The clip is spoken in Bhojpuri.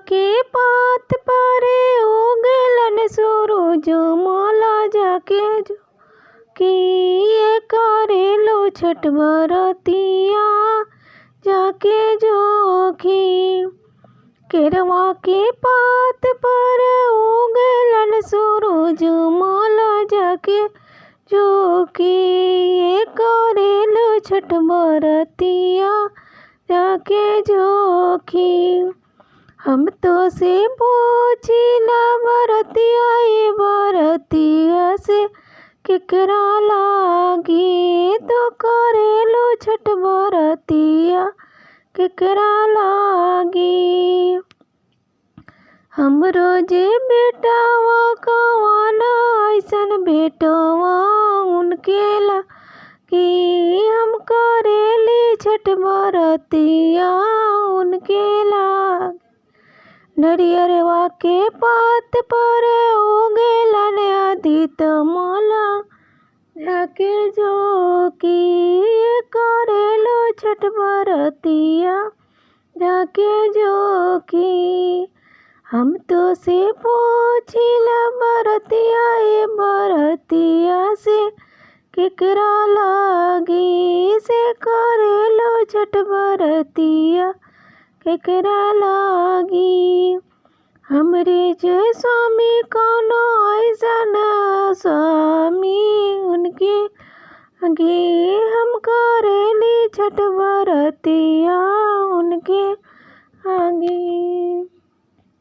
के पात परे उगलन सूरज माला जाके जो किए करेलो छठ बरतिया जाके जोखी। केरवा के पात पर उगलन सूरज माला जाके जोखी करेलो छठ बरतिया जाके जोखी। हम तो से पूछिला बरतिया ये बरतिया से केकरा लागी तो करेलो छठ बरतिया केकरा लागी। हमरो जे बेटावा कवाना ऐसन बेटवा उनके लागी हम करेली छठ बरतिया उनके लागी। नरियरवा के पात पर उगलन आदित्य माला जाके जोखी करेलो छठ बरतिया जाके जोखी। हम तो से पूछिला बरतिया ये बरतिया से केकरा लागी से करेलो छठ बरतिया केकरा लागी। हमरे जे स्वामी कौनो ऐसन स्वामी उनके आगे हम करेली छठ बरतिया उनके आगे।